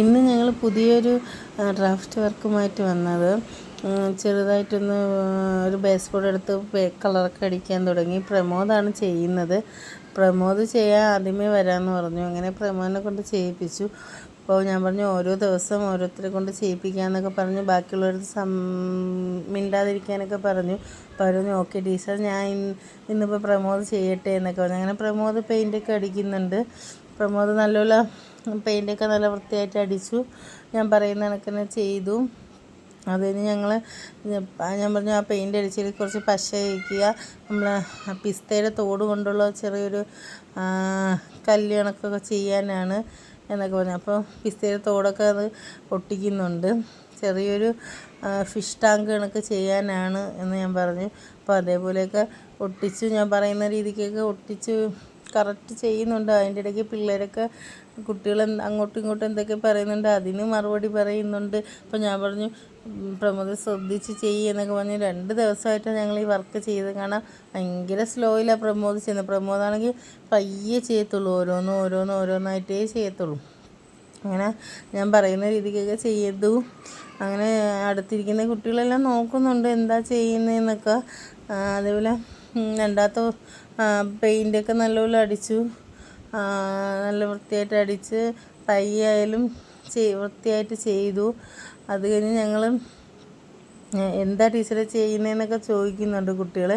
ഇന്ന് ഞങ്ങൾ പുതിയൊരു ഡ്രാഫ്റ്റ് വർക്കുമായിട്ട് വന്നത്. ചെറുതായിട്ടൊന്ന് ഒരു ബേസ് ബോർഡ് എടുത്ത് കളറൊക്കെ അടിക്കാൻ തുടങ്ങി. പ്രമോദാണ് ചെയ്യുന്നത്. പ്രമോദ് ചെയ്യാൻ ആദ്യമേ വരാമെന്ന് പറഞ്ഞു. അങ്ങനെ പ്രമോദിനെ കൊണ്ട് ചെയ്യിപ്പിച്ചു. അപ്പോൾ ഞാൻ പറഞ്ഞു ഓരോ ദിവസം ഓരോരുത്തരെ കൊണ്ട് ചെയ്യിപ്പിക്കാമെന്നൊക്കെ പറഞ്ഞു. ബാക്കിയുള്ളവർക്ക് മിണ്ടാതിരിക്കാനൊക്കെ പറഞ്ഞു. ഓക്കെ ടീച്ചർ, ഞാൻ ഇന്നിപ്പോൾ പ്രമോദ് ചെയ്യട്ടെ എന്നൊക്കെ പറഞ്ഞു. അങ്ങനെ പ്രമോദ് പെയിൻ്റൊക്കെ അടിക്കുന്നുണ്ട്. പ്രമോദ് നല്ലപോലെ പെയിൻ്റൊക്കെ നല്ല വൃത്തിയായിട്ട് അടിച്ചു. ഞാൻ പറയുന്ന കണക്കിന് ചെയ്തു. അത് കഴിഞ്ഞ് ഞാൻ പറഞ്ഞു ആ പെയിൻ്റ് അടിച്ചതിൽ കുറച്ച് പശ ഒഴിക്കുക, നമ്മൾ പിസ്തയുടെ തോട് കൊണ്ടുള്ള ചെറിയൊരു കല്ല് കണക്കൊക്കെ ചെയ്യാനാണ് എന്നൊക്കെ പറഞ്ഞു. അപ്പോൾ പിസ്തയുടെ തോടൊക്കെ അത് ഒട്ടിക്കുന്നുണ്ട്. ചെറിയൊരു ഫിഷ് ടാങ്ക് കണക്ക് ചെയ്യാനാണ് എന്ന് ഞാൻ പറഞ്ഞു. അപ്പോൾ അതേപോലെയൊക്കെ ഒട്ടിച്ചു. ഞാൻ പറയുന്ന രീതിക്കൊക്കെ ഒട്ടിച്ച് കറക്റ്റ് ചെയ്യുന്നുണ്ട്. അതിൻ്റെ ഇടയ്ക്ക് പിള്ളേരൊക്കെ കുട്ടികൾ അങ്ങോട്ടും ഇങ്ങോട്ടും എന്തൊക്കെ പറയുന്നുണ്ട്, അതിന് മറുപടി പറയുന്നുണ്ട്. അപ്പോൾ ഞാൻ പറഞ്ഞു പ്രമോദ് ശ്രദ്ധിച്ച് എന്നൊക്കെ പറഞ്ഞ് 2 ദിവസമായിട്ടാണ് ഞങ്ങൾ ഈ വർക്ക് ചെയ്ത്. കാണാൻ ഭയങ്കര സ്ലോയിലാണ് പ്രമോദ് ചെയ്യുന്നത്. പ്രമോദാണെങ്കിൽ പയ്യെ ചെയ്യത്തുള്ളൂ, ഓരോന്നായിട്ടേ ചെയ്യത്തുള്ളൂ. അങ്ങനെ ഞാൻ പറയുന്ന രീതിക്കൊക്കെ ചെയ്തു. അങ്ങനെ അടുത്തിരിക്കുന്ന കുട്ടികളെല്ലാം നോക്കുന്നുണ്ട് എന്താ ചെയ്യുന്നതെന്നൊക്കെ. അതേപോലെ രണ്ടാമത്തെ പെയിൻ്റൊക്കെ നല്ലപോലെ അടിച്ചു. നല്ല വൃത്തിയായിട്ട് അടിച്ച് പയ്യായാലും വൃത്തിയായിട്ട് ചെയ്തു. അത് കഴിഞ്ഞ് ഞങ്ങൾ എന്താ ടീച്ചറെ ചെയ്യുന്നതെന്നൊക്കെ ചോദിക്കുന്നുണ്ട് കുട്ടികൾ.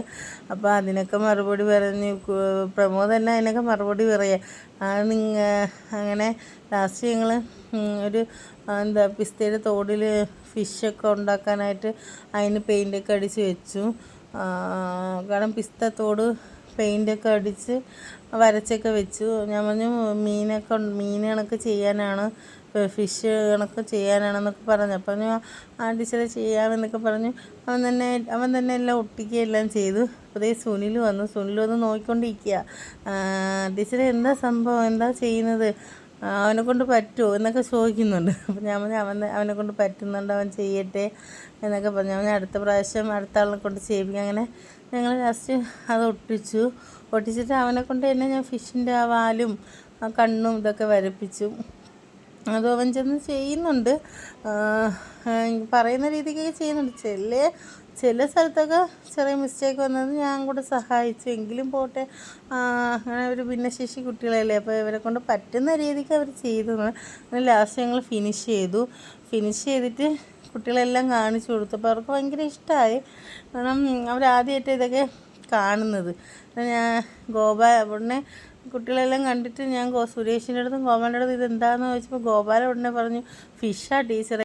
അപ്പോൾ അതിനൊക്കെ മറുപടി പറഞ്ഞ് പ്രമോദ് തന്നെ അതിനൊക്കെ മറുപടി പറയാം. അങ്ങനെ ലാസ്റ്റ് ഞങ്ങൾ ഒരു പിസ്തയുടെ തോടിൽ ഫിഷൊക്കെ ഉണ്ടാക്കാനായിട്ട് അതിന് പെയിൻ്റൊക്കെ അടിച്ച് വെച്ചു. കാരണം പിസ്ത തോട് പെയിൻ്റൊക്കെ അടിച്ച് വരച്ചൊക്കെ വെച്ചു. ഞാൻ പറഞ്ഞു മീൻ കണക്ക് ചെയ്യാനാണ്, ഫിഷ് കണക്ക് ചെയ്യാനാണെന്നൊക്കെ പറഞ്ഞു. അപ്പം ആ ടീച്ചറെ ചെയ്യാമെന്നൊക്കെ പറഞ്ഞു. അവൻ തന്നെ എല്ലാം ഒട്ടിക്കുകയെല്ലാം ചെയ്തു. അപ്പോൾ സുനിൽ വന്ന് നോക്കിക്കൊണ്ടിരിക്കുക. ടീച്ചറെ എന്താ സംഭവം, എന്താ ചെയ്യുന്നത്, അവനെ കൊണ്ട് പറ്റുമോ എന്നൊക്കെ ചോദിക്കുന്നുണ്ട്. അപ്പോൾ ഞാൻ പറഞ്ഞു അവനെ കൊണ്ട് പറ്റുന്നുണ്ട്, അവൻ ചെയ്യട്ടെ എന്നൊക്കെ പറഞ്ഞു. അവൻ അടുത്ത പ്രാവശ്യം അടുത്ത ആളിനെ കൊണ്ട് ചെയ്യിപ്പിക്കും. അങ്ങനെ ഞങ്ങൾ ലാസ്റ്റ് അത് ഒട്ടിച്ചിട്ട് അവനെ കൊണ്ട് തന്നെ ഞാൻ ഫിഷിൻ്റെ ആ വാലും ആ കണ്ണും ഇതൊക്കെ വരപ്പിച്ചു. അതും അവൻ ചെന്ന് ചെയ്യുന്നുണ്ട്. പറയുന്ന രീതിക്കൊക്കെ ചെയ്യുന്നുണ്ട്. ചില സ്ഥലത്തൊക്കെ ചെറിയ മിസ്റ്റേക്ക് വന്നത് ഞാൻ കൂടെ സഹായിച്ചു. എങ്കിലും പോട്ടെ, അങ്ങനെ ഒരു ഭിന്നശേഷി കുട്ടികളല്ലേ, അപ്പോൾ ഇവരെ കൊണ്ട് പറ്റുന്ന രീതിക്ക് അവർ ചെയ്തു. അങ്ങനെ ലാസ്റ്റ് ഞങ്ങൾ ഫിനിഷ് ചെയ്തിട്ട് കുട്ടികളെല്ലാം കാണിച്ചു കൊടുത്തു. അപ്പോൾ അവർക്ക് ഭയങ്കര ഇഷ്ടമായി. കാരണം അവരാദ്യമായിട്ട് ഇതൊക്കെ കാണുന്നത്. ഞാൻ ഉടനെ കുട്ടികളെല്ലാം കണ്ടിട്ട് ഞാൻ സുരേഷിൻ്റെ അടുത്തും ഗോപാലിൻ്റെ അടുത്തും ഇതെന്താണെന്ന് ചോദിച്ചപ്പോൾ ഗോപാല ഉടനെ പറഞ്ഞു ഫിഷാ ടീച്ചറെ.